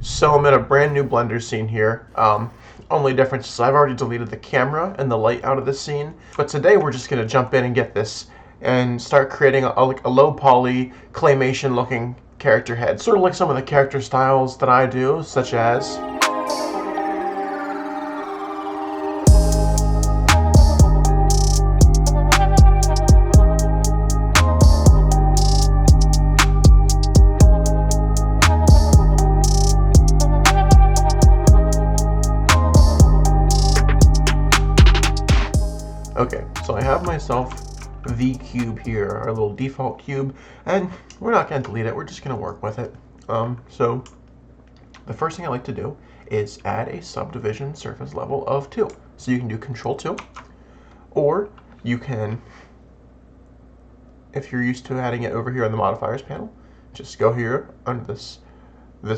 So I'm in a brand new Blender scene here. Only difference is I've already deleted the camera and the light out of this scene. But today we're just going to jump in and get this and start creating like a low poly claymation looking character head. Sort of like some of the character styles that I do, such as... Okay, so I have myself the cube here, our little default cube, and we're not going to delete it, we're just going to work with it. So the first thing I like to do is add a subdivision surface level of 2. So you can do Control 2, or you can, if you're used to adding it over here on the modifiers panel, just go here under this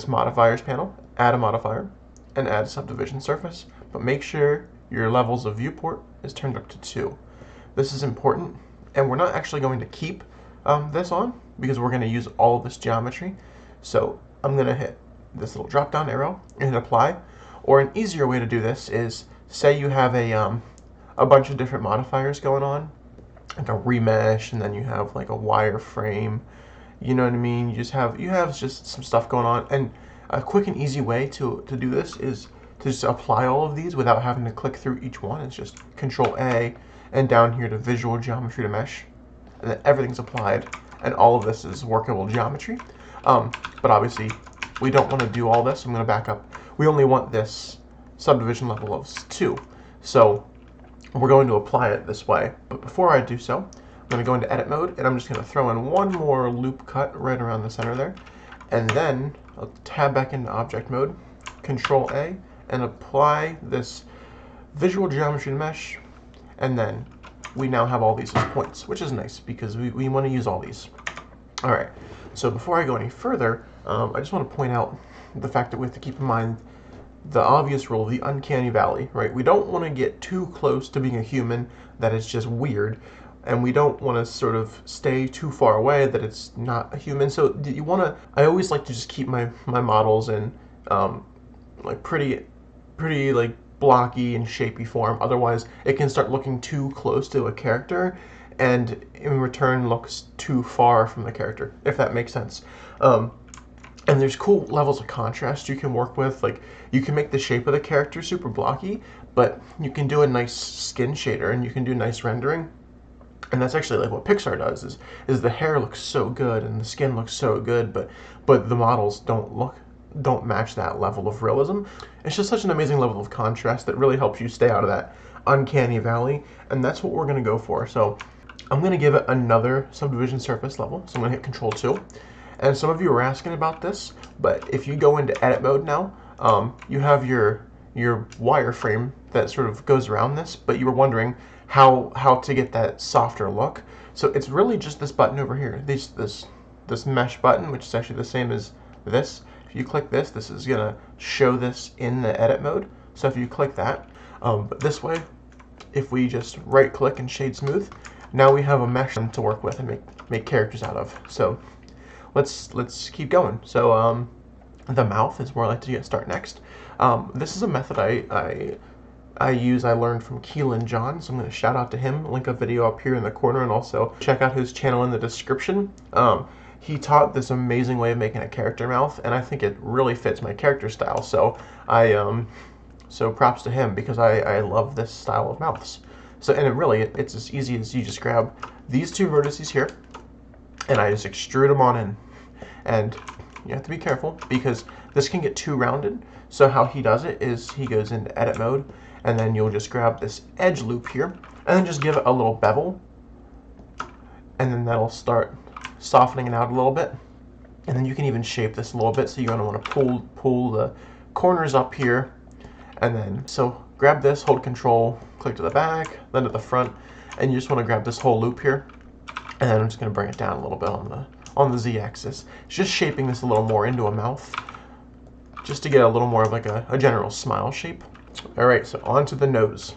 modifiers panel, add a modifier, and add a subdivision surface, but make sure your levels of viewport is turned up to 2. This is important, and we're not actually going to keep this on because we're going to use all of this geometry. So I'm going to hit this little drop down arrow and hit apply. Or an easier way to do this is, say you have a bunch of different modifiers going on, like a remesh, and then you have like a wireframe. You know what I mean? You have just some stuff going on, and a quick and easy way to do this is to just apply all of these without having to click through each one. It's just Control A and down here to Visual Geometry to Mesh, and then everything's applied, and all of this is workable geometry. But obviously, we don't want to do all this. I'm going to back up. We only want this subdivision level of 2, so we're going to apply it this way. But before I do so, I'm going to go into Edit Mode, and I'm just going to throw in one more loop cut right around the center there, and then I'll tab back into Object Mode, Control A, and apply this Visual Geometry to Mesh, and then we now have all these as points, which is nice because we want to use all these. Alright, so before I go any further, I just want to point out the fact that we have to keep in mind the obvious rule of the uncanny valley, right? We don't want to get too close to being a human that is just weird, and we don't want to sort of stay too far away that it's not a human. So you want to, I always like to just keep my models in like pretty like blocky and shapy form. Otherwise it can start looking too close to a character and in return looks too far from the character, if that makes sense. And there's cool levels of contrast you can work with. Like, you can make the shape of the character super blocky, but you can do a nice skin shader and you can do nice rendering. And that's actually like what Pixar does, is the hair looks so good and the skin looks so good, but the models don't match that level of realism. It's just such an amazing level of contrast that really helps you stay out of that uncanny valley, and that's what we're going to go for. So I'm going to give it another subdivision surface level, so I'm going to hit Control 2. And some of you are asking about this, but if you go into Edit Mode now, you have your wireframe that sort of goes around this, but you were wondering how to get that softer look. So it's really just this button over here, this mesh button, which is actually the same as this. If you click this, this is gonna show this in the edit mode. So if you click that, but this way, if we just right click and shade smooth, now we have a mesh to work with and make characters out of. So let's keep going. So the mouth is where I like to start next. This is a method I learned from Keelan John, so I'm going to shout out to him, link a video up here in the corner, and also check out his channel in the description. He taught this amazing way of making a character mouth, and I think it really fits my character style, so so props to him, because I love this style of mouths. So, and it's as easy as you just grab these two vertices here, and I just extrude them on in. And you have to be careful, because this can get too rounded. So how he does it is he goes into edit mode, and then you'll just grab this edge loop here, and then just give it a little bevel, and then that'll start softening it out a little bit. And then you can even shape this a little bit, so you're going to want to pull the corners up here, and then so grab this, hold Control, click to the back, then to the front, and you just want to grab this whole loop here, and then I'm just going to bring it down a little bit on the Z-axis. It's just shaping this a little more into a mouth, just to get a little more of like a general smile shape. Alright, so on to the nose.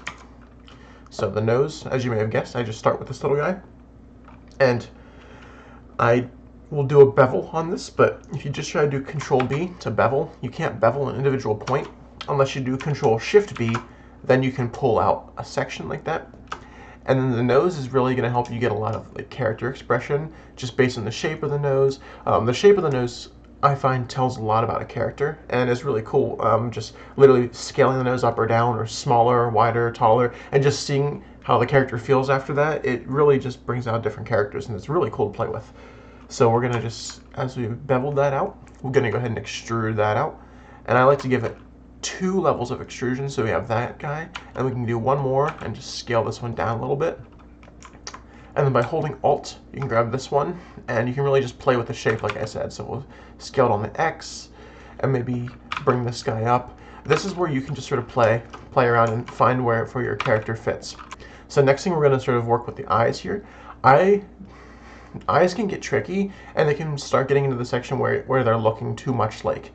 So the nose, as you may have guessed, I just start with this little guy, and I we'll do a bevel on this, but if you just try to do Control B to bevel, you can't bevel an individual point unless you do Control Shift B, then you can pull out a section like that. And then the nose is really going to help you get a lot of like character expression just based on the shape of the nose. The shape of the nose I find tells a lot about a character, and it's really cool. Just literally scaling the nose up or down, or smaller, wider, taller, and just seeing how the character feels after that. It really just brings out different characters, and it's really cool to play with. So we're gonna just, as we've beveled that out, we're gonna go ahead and extrude that out. And I like to give it 2 levels of extrusion, so we have that guy, and we can do one more and just scale this one down a little bit. And then by holding Alt, you can grab this one, and you can really just play with the shape, like I said. So we'll scale it on the X, and maybe bring this guy up. This is where you can just sort of play around and find where your character fits. So next thing, we're going to sort of work with the eyes here. Eyes can get tricky, and they can start getting into the section where they're looking too much like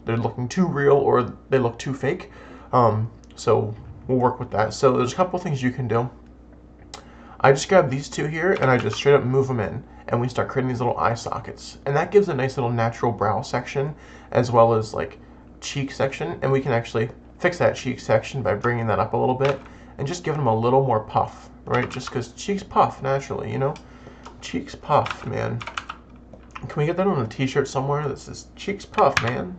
they're looking too real, or they look too fake. So we'll work with that. So there's a couple things you can do. I just grab these two here, and I just straight up move them in, and we start creating these little eye sockets. And that gives a nice little natural brow section, as well as like cheek section, and we can actually fix that cheek section by bringing that up a little bit, and just giving them a little more puff, right? Just because cheeks puff naturally, you know? Cheeks puff, man. Can we get that on a t-shirt somewhere that says cheeks puff, man?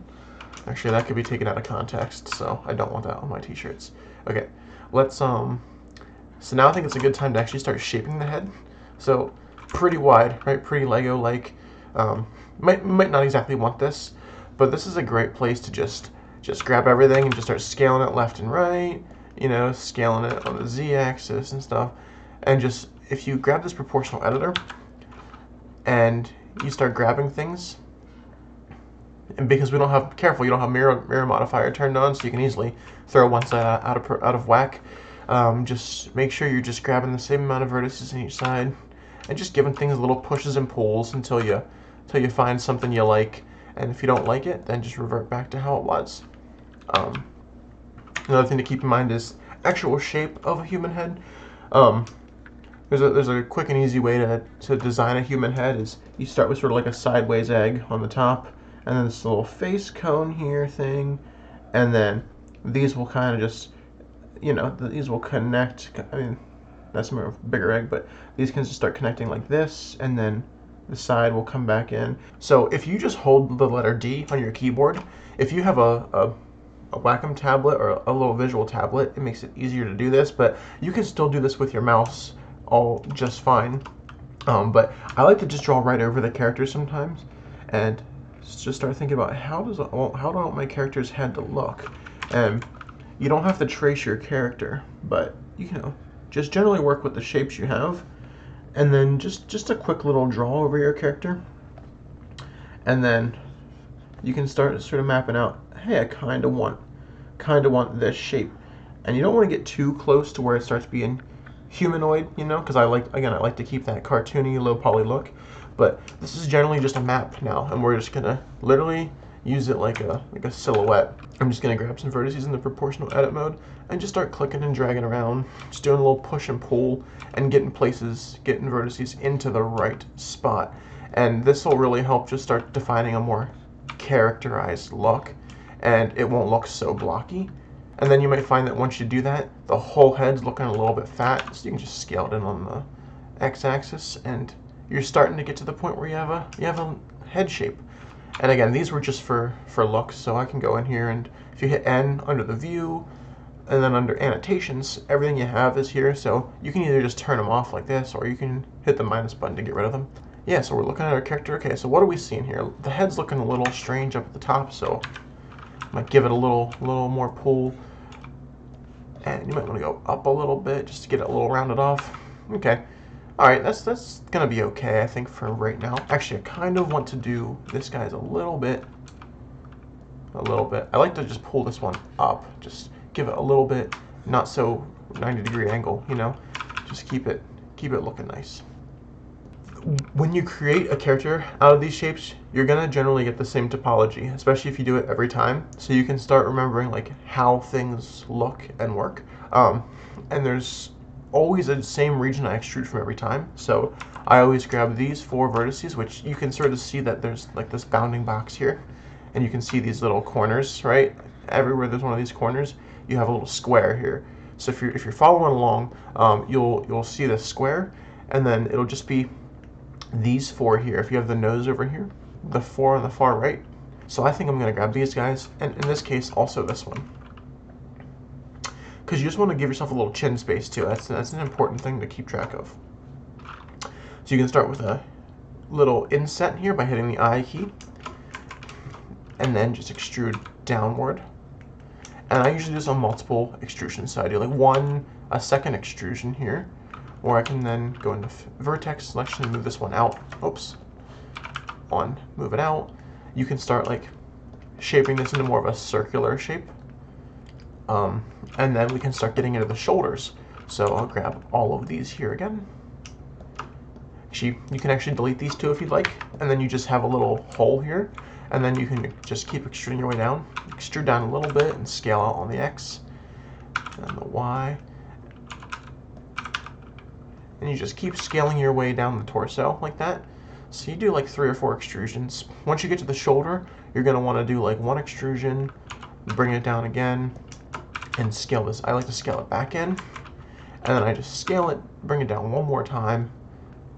Actually, that could be taken out of context, so I don't want that on my t-shirts. Okay, let's, so now I think it's a good time to actually start shaping the head. So pretty wide, right? Pretty Lego-like. Might not exactly want this, but this is a great place to just grab everything and just start scaling it left and right. You know, scaling it on the Z-axis and stuff. And just, if you grab this proportional editor and you start grabbing things, and because we don't have, careful, you don't have mirror modifier turned on, so you can easily throw one side out of whack. Just make sure you're just grabbing the same amount of vertices on each side, and just giving things little pushes and pulls until you find something you like. And if you don't like it, then just revert back to how it was. Another thing to keep in mind is actual shape of a human head. There's a quick and easy way to design a human head. Is you start with sort of like a sideways egg on the top, and then this little face cone here thing, and then these will kind of just, you know, these will connect. I mean, that's more of a bigger egg, but these can just start connecting like this, and then the side will come back in. So if you just hold the letter D on your keyboard, if you have a Wacom tablet or a little visual tablet, it makes it easier to do this, but you can still do this with your mouse all just fine. But I like to just draw right over the characters sometimes, and just start thinking about how do I want my character's head to look. And you don't have to trace your character, but you know, just generally work with the shapes you have, and then just a quick little draw over your character, and then you can start sort of mapping out, hey, I kind of want this shape, and you don't want to get too close to where it starts being humanoid, you know, because I like to keep that cartoony, low poly look. But this is generally just a map now, and we're just gonna literally use it like a silhouette. I'm just gonna grab some vertices in the proportional edit mode and just start clicking and dragging around, just doing a little push and pull and getting vertices into the right spot. And this will really help just start defining a more characterized look, and it won't look so blocky. And then you might find that once you do that, the whole head's looking a little bit fat, so you can just scale it in on the x-axis, and you're starting to get to the point where you have a head shape. And again, these were just for looks, so I can go in here, and if you hit N under the view, and then under annotations, everything you have is here, so you can either just turn them off like this, or you can hit the minus button to get rid of them. Yeah, so we're looking at our character. Okay, so what are we seeing here? The head's looking a little strange up at the top, so I might give it a little more pull. And you might want to go up a little bit just to get it a little rounded off. Okay. Alright, that's gonna be okay, I think, for right now. Actually, I kind of want to do this guy's a little bit. I like to just pull this one up. Just give it a little bit, not so 90-degree angle, you know? Just keep it looking nice. When you create a character out of these shapes, you're gonna generally get the same topology, especially if you do it every time. So you can start remembering like how things look and work. And there's always the same region I extrude from every time. So I always grab these 4 vertices, which you can sort of see that there's like this bounding box here, and you can see these little corners, right? Everywhere there's one of these corners, you have a little square here. So if you're following along, you'll see the square, and then it'll just be these 4 here. If you have the nose over here, the 4 on the far right. So I think I'm gonna grab these guys, and in this case, also this one, because you just want to give yourself a little chin space too. That's an important thing to keep track of. So you can start with a little inset here by hitting the I key, and then just extrude downward. And I usually do this on multiple extrusions, so I do like a second extrusion here, or I can then go into vertex selection and move this one out. Oops. Move it out. You can start like shaping this into more of a circular shape. And then we can start getting into the shoulders. So I'll grab all of these here again. You can actually delete these 2 if you'd like, and then you just have a little hole here, and then you can just keep extruding your way down. Extrude down a little bit and scale out on the X and the Y. And you just keep scaling your way down the torso like that. So you do like 3 or 4 extrusions. Once you get to the shoulder, you're going to want to do like 1 extrusion, bring it down again, and scale this. I like to scale it back in, and then I just scale it, bring it down 1 more time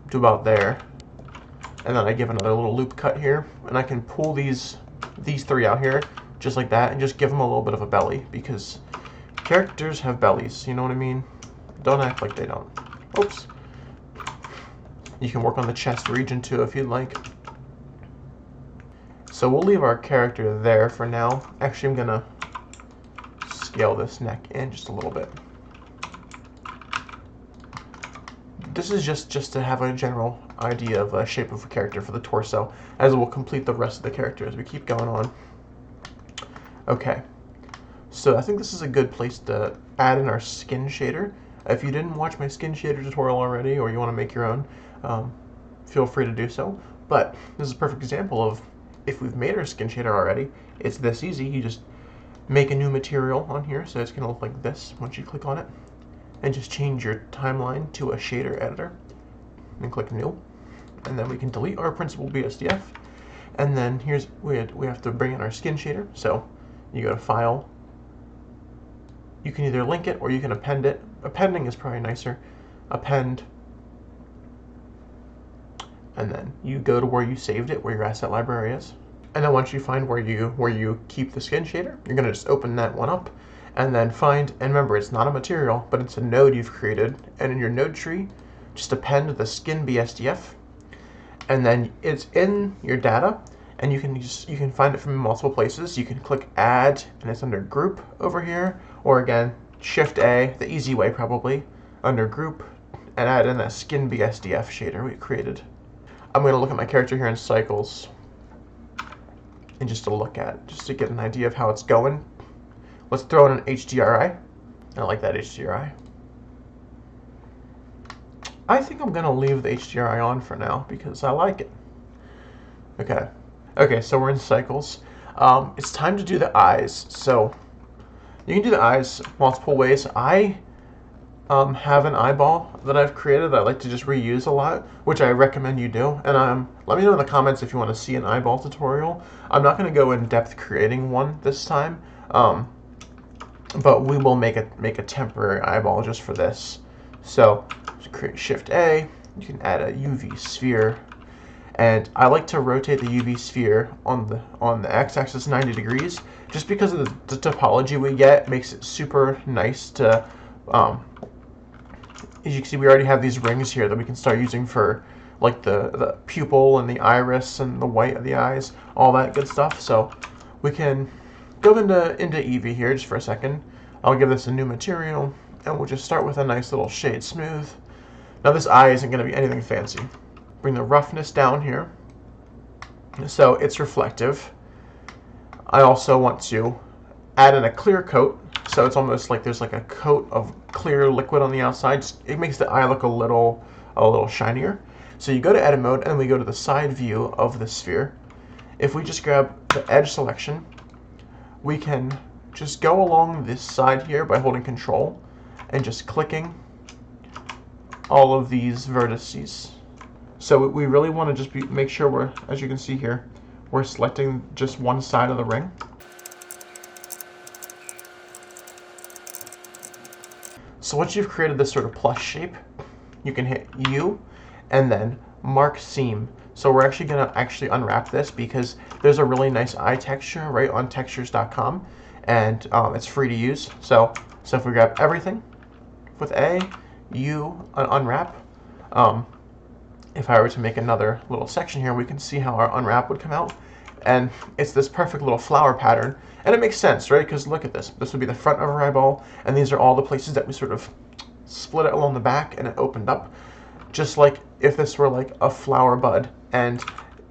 to about there, and then I give another little loop cut here, and I can pull these 3 out here just like that and just give them a little bit of a belly, because characters have bellies, you know what I mean? Don't act like they don't. Oops. You can work on the chest region too if you'd like. So we'll leave our character there for now. Actually, I'm gonna scale this neck in just a little bit. This is just to have a general idea of a shape of a character for the torso, as it will complete the rest of the character as we keep going on. Okay, so I think this is a good place to add in our skin shader. If you didn't watch my skin shader tutorial already, or you want to make your own, feel free to do so. But this is a perfect example of, if we've made our skin shader already, it's this easy. You just make a new material on here, so it's going to look like this once you click on it, and just change your timeline to a shader editor, and click new, and then we can delete our principal BSDF, and then we have to bring in our skin shader. So you go to File, you can either link it or you can append it. Appending is probably nicer. Append, and then you go to where you saved it, where your asset library is. And then once you find where you keep the skin shader, you're going to just open that one up, and then find, and remember, it's not a material, but it's a node you've created, and in your node tree, just append the skin BSDF, and then it's in your data, and you can find it from multiple places. You can click Add, and it's under Group over here, or again, Shift A, the easy way probably, under Group, and add in that skin BSDF shader we created. I'm going to look at my character here in cycles, and just to get an idea of how it's going. Let's throw in an HDRI. I like that HDRI. I think I'm going to leave the HDRI on for now because I like it. Okay, so we're in cycles. It's time to do the eyes. So you can do the eyes multiple ways. I have an eyeball that I've created that I like to just reuse a lot, which I recommend you do. And let me know in the comments if you want to see an eyeball tutorial. I'm not going to go in depth creating one this time, but we will make a temporary eyeball just for this. So create Shift A. You can add a UV sphere, and I like to rotate the UV sphere on the x-axis 90 degrees, just because of the topology we get makes it super nice to. As you can see, we already have these rings here that we can start using for like the pupil and the iris and the white of the eyes, all that good stuff. So we can go into Eevee here just for a second. I'll give this a new material, and we'll just start with a nice little shade smooth. Now this eye isn't going to be anything fancy. Bring the roughness down here so it's reflective. I also want to add in a clear coat, so it's almost like there's like a coat of clear liquid on the outside. It makes the eye look a little shinier. So you go to edit mode, and we go to the side view of the sphere. If we just grab the edge selection, we can just go along this side here by holding Control and just clicking all of these vertices. So we really want to just make sure we're, as you can see here, we're selecting just one side of the ring. So once you've created this sort of plus shape, you can hit U and then mark seam. So we're actually going to unwrap this because there's a really nice eye texture right on textures.com, and it's free to use. So if we grab everything with A, U, unwrap, if I were to make another little section here, we can see how our unwrap would come out. And it's this perfect little flower pattern. And it makes sense, right? Because look at this. This would be the front of our eyeball, and these are all the places that we sort of split it along the back, and it opened up. Just like if this were like a flower bud, and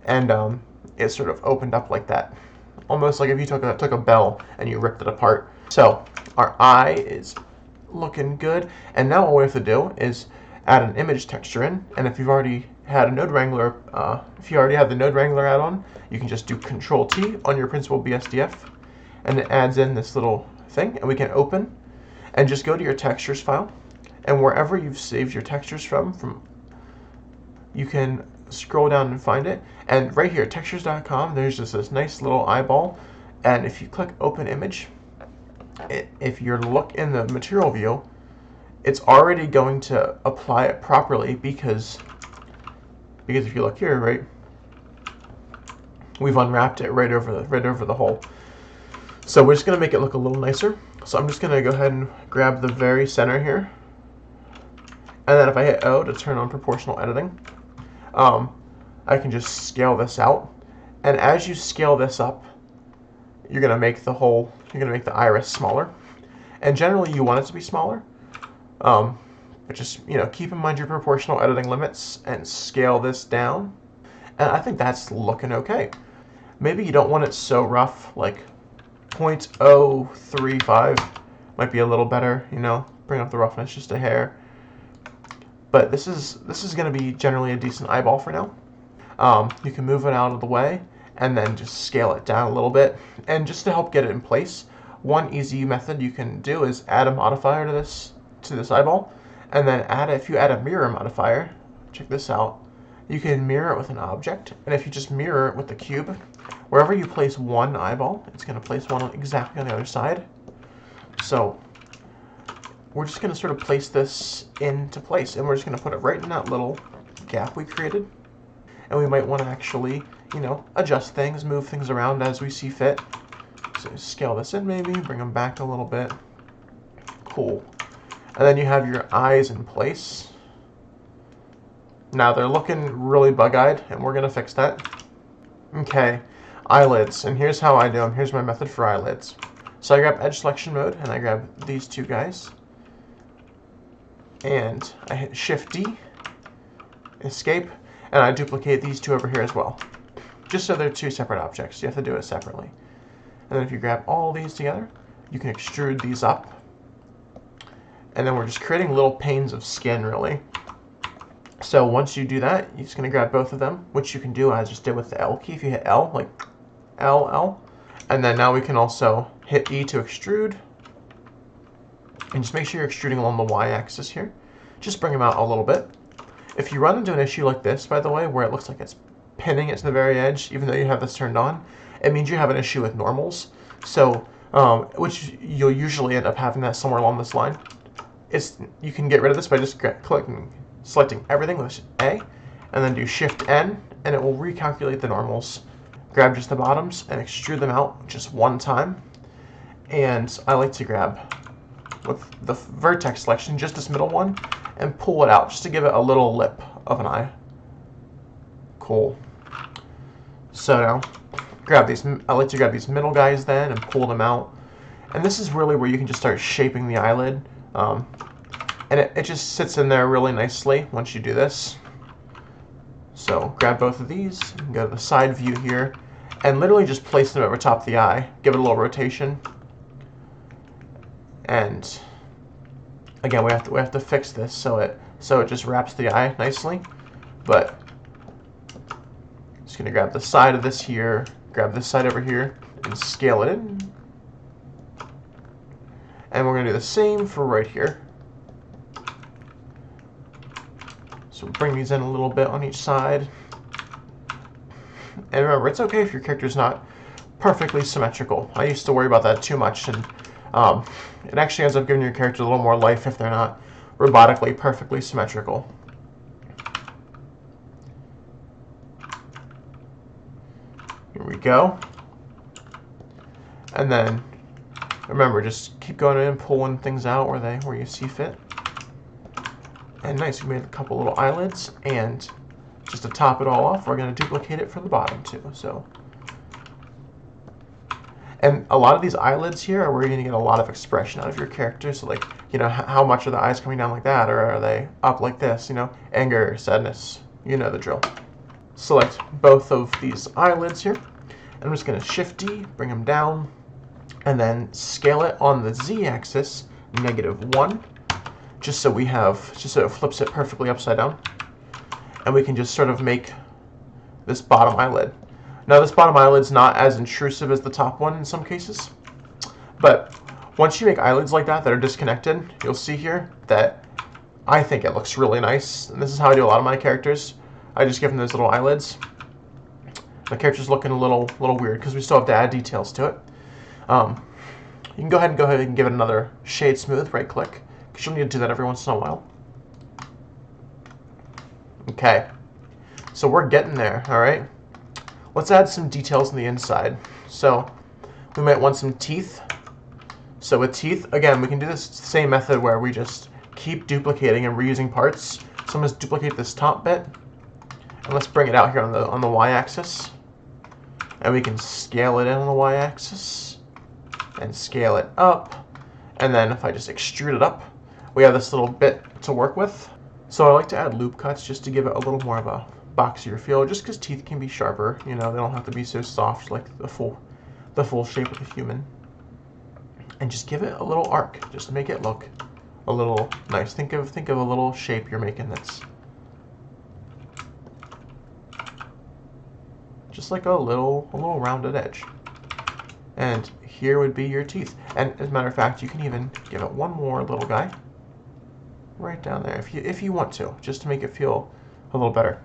it sort of opened up like that. Almost like if you took a bell and you ripped it apart. So our eye is looking good. And now all we have to do is add an image texture in, and if you've already had a Node Wrangler, if you already have the Node Wrangler add-on, you can just do Control T on your Principled BSDF, and it adds in this little thing, and we can open, and just go to your textures file, and wherever you've saved your textures from you can scroll down and find it, and right here, textures.com, there's just this nice little eyeball, and if you click Open Image, if you look in the material view, it's already going to apply it properly because if you look here, right, we've unwrapped it right over the hole. So we're just going to make it look a little nicer. So I'm just going to go ahead and grab the very center here, and then if I hit O to turn on proportional editing, I can just scale this out. And as you scale this up, you're going to make the iris smaller. And generally you want it to be smaller. But just, keep in mind your proportional editing limits and scale this down. And I think that's looking okay. Maybe you don't want it so rough, like 0.035 might be a little better, bring up the roughness just a hair. But this is going to be generally a decent eyeball for now. You can move it out of the way and then just scale it down a little bit. And just to help get it in place, one easy method you can do is add a modifier to this eyeball, and then if you add a mirror modifier, check this out, you can mirror it with an object, and if you just mirror it with the cube, wherever you place one eyeball, it's going to place one exactly on the other side. So we're just going to sort of place this into place, and we're just going to put it right in that little gap we created, and we might want to actually, adjust things, move things around as we see fit. So scale this in maybe, bring them back a little bit. Cool. And then you have your eyes in place. Now they're looking really bug-eyed, and we're going to fix that. Okay, eyelids. And here's how I do them. Here's my method for eyelids. So I grab edge selection mode, and I grab these two guys. And I hit Shift D, escape, and I duplicate these two over here as well. Just so they're two separate objects. You have to do it separately. And then if you grab all these together, you can extrude these up. And then we're just creating little panes of skin, really. So once you do that, you're just going to grab both of them, which you can do as I just did with the L key. If you hit L, like L, L. And then now we can also hit E to extrude. And just make sure you're extruding along the Y-axis here. Just bring them out a little bit. If you run into an issue like this, by the way, where it looks like it's pinning it to the very edge, even though you have this turned on, it means you have an issue with normals. So, which you'll usually end up having that somewhere along this line. You can get rid of this by just selecting everything with A, and then do Shift N, and it will recalculate the normals. Grab just the bottoms and extrude them out just one time. And I like to grab with the vertex selection, just this middle one, and pull it out just to give it a little lip of an eye. Cool. So now, I like to grab these middle guys then and pull them out. And this is really where you can just start shaping the eyelid. And it just sits in there really nicely once you do this. So grab both of these, and go to the side view here, and literally just place them over top of the eye. Give it a little rotation. And again, we have to fix this so it just wraps the eye nicely. But just gonna grab the side of this here, grab this side over here, and scale it in. And we're gonna do the same for right here. So bring these in a little bit on each side. And remember, it's okay if your character's not perfectly symmetrical. I used to worry about that too much, and it actually ends up giving your character a little more life if they're not robotically perfectly symmetrical. Here we go. And then remember, just keep going in and pulling things out where you see fit. And nice, we made a couple little eyelids, and just to top it all off, we're going to duplicate it for the bottom too. So, and a lot of these eyelids here are where you're going to get a lot of expression out of your character. So like, you know, how much are the eyes coming down like that, or are they up like this, you know, anger, sadness, you know the drill. Select both of these eyelids here. I'm just going to Shift D, bring them down, and then scale it on the Z-axis, -1, just so it flips it perfectly upside down. And we can just sort of make this bottom eyelid. Now this bottom eyelid's not as intrusive as the top one in some cases, but once you make eyelids like that are disconnected, you'll see here that I think it looks really nice. And this is how I do a lot of my characters. I just give them those little eyelids. The character's looking a little weird because we still have to add details to it. You can go ahead and give it another shade smooth, right click, because you'll need to do that every once in a while. Okay, so we're getting there, all right? Let's add some details on the inside. So we might want some teeth. So with teeth, again, we can do this same method where we just keep duplicating and reusing parts. So I'm going to duplicate this top bit, and let's bring it out here on the y-axis. And we can scale it in on the y-axis and scale it up. And then if I just extrude it up, we have this little bit to work with. So I like to add loop cuts just to give it a little more of a boxier feel, just because teeth can be sharper, you know, they don't have to be so soft like the full shape of a human. And just give it a little arc, just to make it look a little nice. Think of a little shape you're making that's just like a little rounded edge. And here would be your teeth. And as a matter of fact, you can even give it one more little guy right down there if you want to, just to make it feel a little better.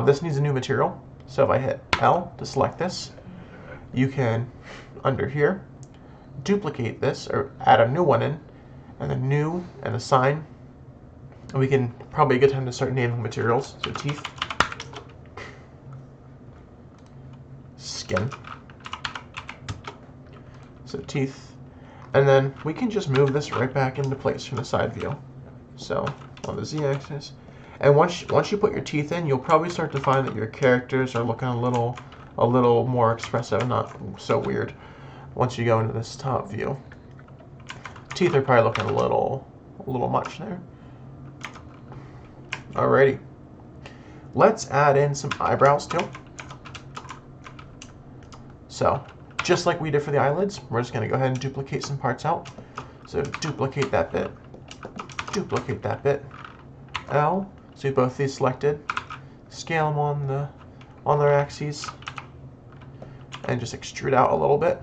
This needs a new material, so if I hit L to select this, you can, under here, duplicate this or add a new one in, and a new and assign. And we can probably a good time to start naming materials. So teeth, skin, so teeth, and then we can just move this right back into place from the side view. So on the Z-axis, and once you put your teeth in, you'll probably start to find that your characters are looking a little more expressive and not so weird. Once you go into this top view, teeth are probably looking a little much there. Alrighty, let's add in some eyebrows too. So just like we did for the eyelids, we're just going to go ahead and duplicate some parts out. So duplicate that bit, duplicate that bit, L, so both these selected, scale them on their axes, and just extrude out a little bit.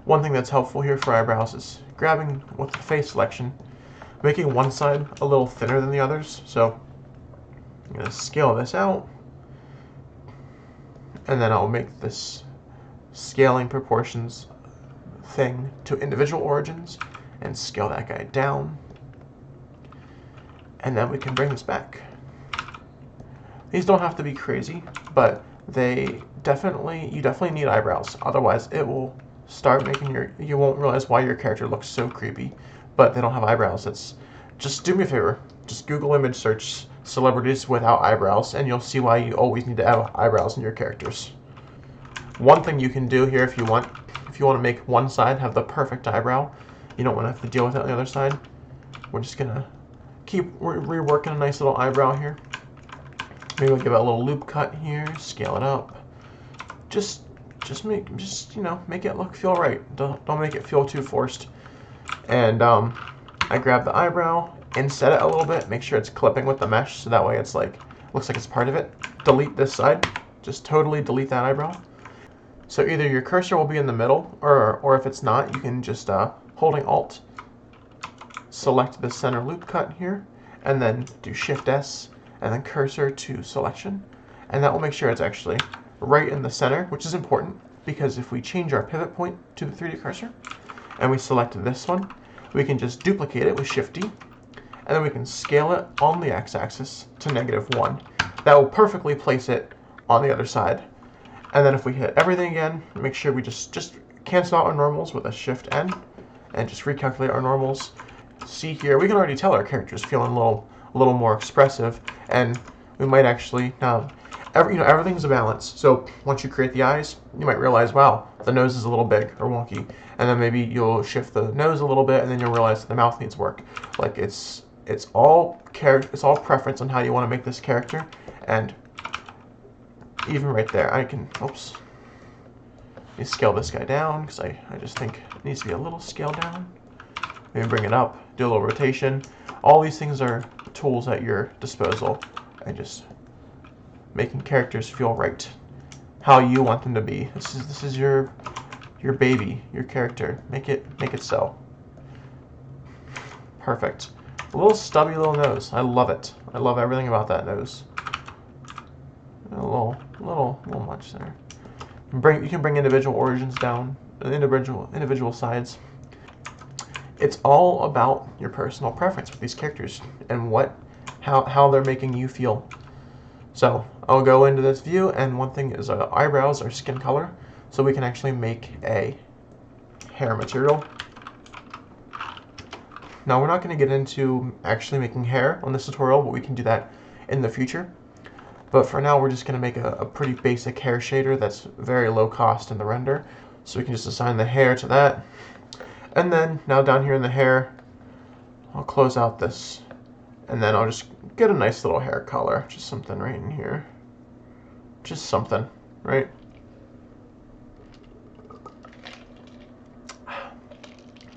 One thing that's helpful here for eyebrows is grabbing with the face selection, making one side a little thinner than the others. So I'm going to scale this out, and then I'll make this scaling proportions thing to individual origins and scale that guy down. And then we can bring this back. These don't have to be crazy, but you definitely need eyebrows. Otherwise it will start making you won't realize why your character looks so creepy, but they don't have eyebrows. Just do me a favor, just Google image search celebrities without eyebrows, and you'll see why you always need to have eyebrows in your characters. One thing you can do here if you want to make one side have the perfect eyebrow, you don't want to have to deal with it on the other side. We're just gonna keep reworking a nice little eyebrow here. Maybe we'll give it a little loop cut here, scale it up. Just you know, make it feel right. Don't make it feel too forced. And I grab the eyebrow, inset it a little bit, make sure it's clipping with the mesh, so that way it's like looks like it's part of it. Delete this side. Just totally delete that eyebrow. So either your cursor will be in the middle, or if it's not, you can just holding Alt, select the center loop cut here, and then do Shift S, and then cursor to selection, and that will make sure it's actually right in the center, which is important, because if we change our pivot point to the 3D cursor, and we select this one, we can just duplicate it with Shift D, and then we can scale it on the x-axis to -1. That will perfectly place it on the other side. And then if we hit everything again, make sure we just cancel out our normals with a Shift N, and just recalculate our normals. See here, we can already tell our character is feeling a little more expressive, and we might actually now, everything's a balance. So once you create the eyes, you might realize, wow, the nose is a little big or wonky, and then maybe you'll shift the nose a little bit, and then you'll realize that the mouth needs work. Like it's all preference on how you want to make this character, and even right there, I can, oops, let me scale this guy down, because I just think it needs to be a little scaled down. Maybe bring it up, do a little rotation. All these things are tools at your disposal, and just making characters feel right, how you want them to be. This is your baby, your character. Make it so. Perfect. A little stubby little nose. I love it. I love everything about that nose. A little much there. You can bring individual origins down, individual sides. It's all about your personal preference with these characters and how they're making you feel. So I'll go into this view, and one thing is eyebrows or skin color, so we can actually make a hair material. Now we're not going to get into actually making hair on this tutorial, but we can do that in the future. But for now, we're just going to make a pretty basic hair shader that's very low cost in the render. So we can just assign the hair to that. And then now down here in the hair, I'll close out this. And then I'll just get a nice little hair color. Just something right in here. Just something, right?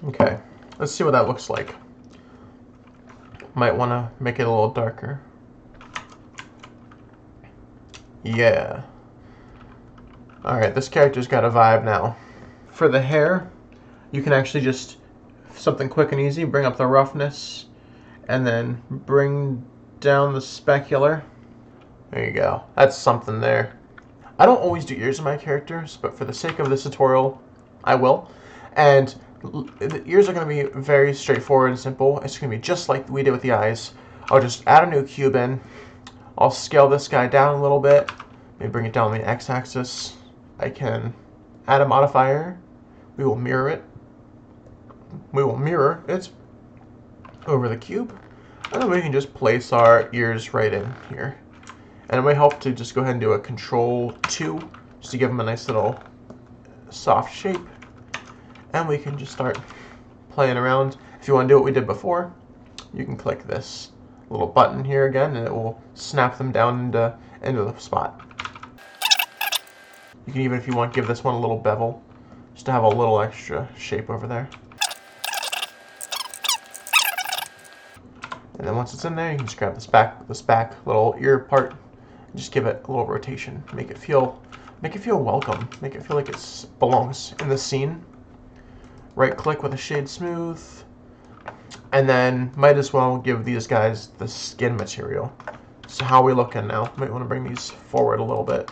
Okay, let's see what that looks like. Might want to make it a little darker. Yeah. Alright, this character's got a vibe now. For the hair, you can actually just, something quick and easy, bring up the roughness, and then bring down the specular. There you go. That's something there. I don't always do ears in my characters, but for the sake of this tutorial, I will. And the ears are going to be very straightforward and simple. It's going to be just like we did with the eyes. I'll just add a new cube in. I'll scale this guy down a little bit. Maybe bring it down the x-axis. I can add a modifier. We will mirror it. We will mirror it over the cube. And then we can just place our ears right in here. And it might help to just go ahead and do a Control-2 just to give them a nice little soft shape. And we can just start playing around. If you want to do what we did before, you can click this little button here again, and it will snap them down into the spot. You can even, if you want, give this one a little bevel, just to have a little extra shape over there. And then once it's in there, you can just grab this back little ear part, and just give it a little rotation. Make it feel welcome. Make it feel like it belongs in the scene. Right click with a shade smooth. And then might as well give these guys the skin material. So how are we looking now? Might want to bring these forward a little bit.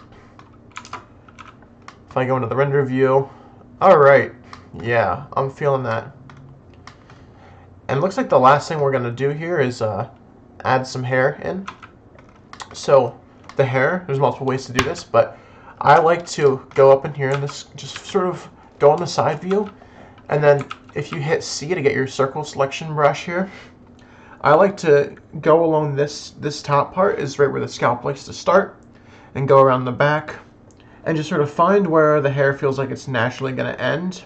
If I go into the render view, alright, yeah, I'm feeling that. And it looks like the last thing we're going to do here is add some hair in. So the hair, there's multiple ways to do this, but I like to go up in here and just sort of go on the side view. And then if you hit C to get your circle selection brush here, I like to go along this top part is right where the scalp likes to start, and go around the back and just sort of find where the hair feels like it's naturally going to end.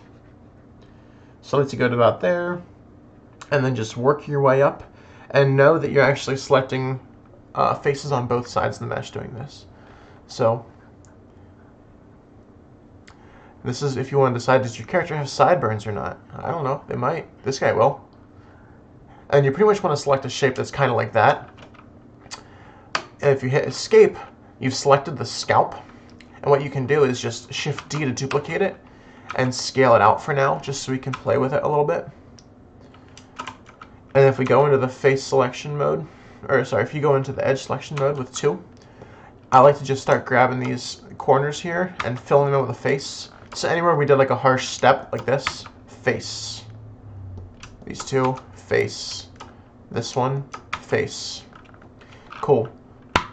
So let's go to about there, and then just work your way up, and know that you're actually selecting faces on both sides of the mesh doing this. So this is if you want to decide, does your character have sideburns or not? I don't know. They might. This guy will. And you pretty much want to select a shape that's kind of like that. And if you hit escape, you've selected the scalp. And what you can do is just Shift D to duplicate it and scale it out for now, just so we can play with it a little bit. And if we go into the face selection mode, or sorry, if you go into the edge selection mode with 2, I like to just start grabbing these corners here and filling them with a face. So anywhere we did like a harsh step like this, face. These 2, face. This one, face. Cool.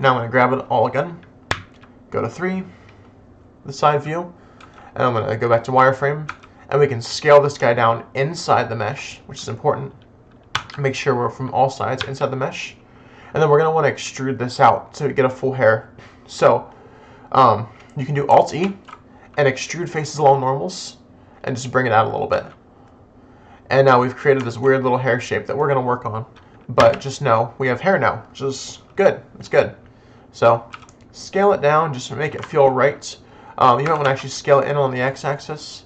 Now I'm going to grab it all again. Go to 3, the side view, and I'm going to go back to wireframe, and we can scale this guy down inside the mesh, which is important. Make sure we're from all sides inside the mesh, and then we're going to want to extrude this out to get a full hair. So you can do Alt-E and extrude faces along normals and just bring it out a little bit. And now we've created this weird little hair shape that we're going to work on, but just know we have hair now, which is good. It's good. So scale it down just to make it feel right. You might want to actually scale it in on the x-axis.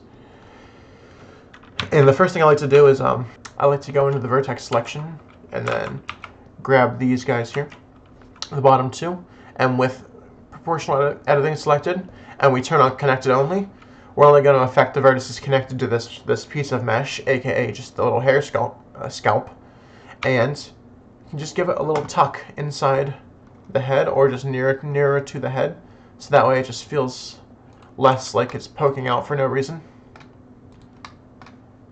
And the first thing I like to do is I like to go into the vertex selection and then grab these guys here, the bottom 2, and with proportional editing selected, and we turn on connected only, we're only going to affect the vertices connected to this piece of mesh, aka just the little hair scalp, and you can just give it a little tuck inside the head or just nearer to the head, so that way it just feels less like it's poking out for no reason.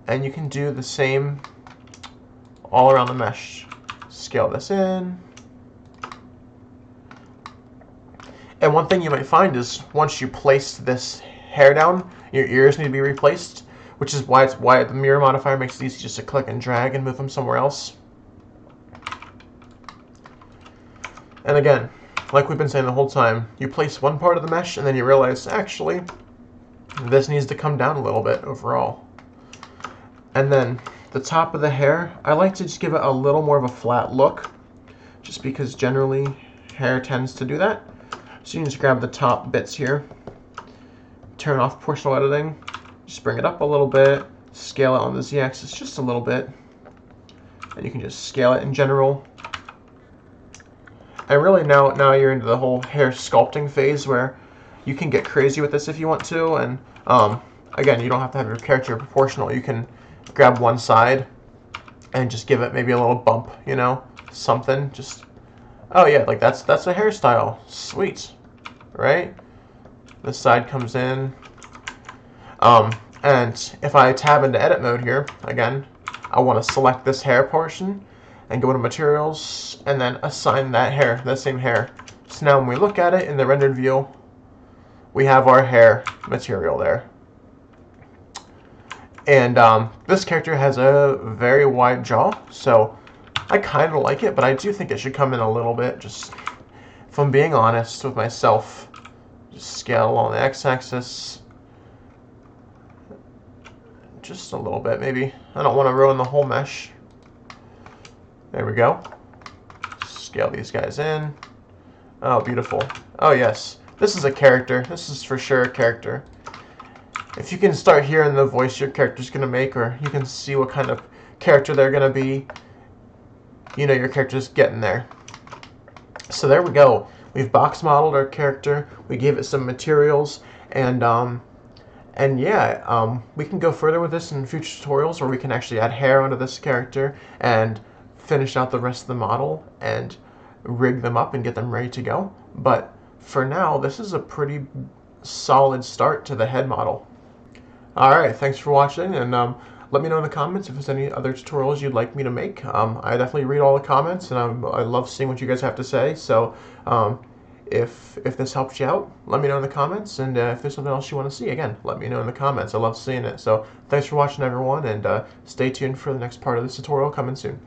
And you can do the same all around the mesh. Scale this in. And one thing you might find is once you place this hair down, your ears need to be replaced, which is why the mirror modifier makes it easy just to click and drag and move them somewhere else. And again, like we've been saying the whole time, you place one part of the mesh and then you realize, actually, this needs to come down a little bit overall. And then the top of the hair, I like to just give it a little more of a flat look, just because generally hair tends to do that. So you can just grab the top bits here, turn off proportional editing, just bring it up a little bit, scale it on the z-axis just a little bit, and you can just scale it in general. And really now you're into the whole hair sculpting phase where you can get crazy with this if you want to, and again, you don't have to have your character proportional. You can grab one side and just give it maybe a little bump, you know, something, just, oh yeah, like that's a hairstyle, sweet, right? This side comes in, and if I tab into edit mode here, again, I want to select this hair portion and go to materials and then assign that same hair. So now when we look at it in the rendered view, we have our hair material there. And this character has a very wide jaw, so I kind of like it, but I do think it should come in a little bit, just if I'm being honest with myself. Just scale along the x-axis. Just a little bit, maybe. I don't want to ruin the whole mesh. There we go. Scale these guys in. Oh, beautiful. Oh, yes. This is a character. This is for sure a character. If you can start hearing the voice your character's going to make, or you can see what kind of character they're going to be, you know your character's getting there. So there we go. We've box modeled our character. We gave it some materials, and yeah, we can go further with this in future tutorials where we can actually add hair onto this character and finish out the rest of the model and rig them up and get them ready to go. But for now, this is a pretty solid start to the head model. Alright, thanks for watching, and let me know in the comments if there's any other tutorials you'd like me to make. I definitely read all the comments, and I love seeing what you guys have to say, so if this helps you out, let me know in the comments, and if there's something else you want to see, again, let me know in the comments. I love seeing it. So thanks for watching, everyone, and stay tuned for the next part of this tutorial coming soon.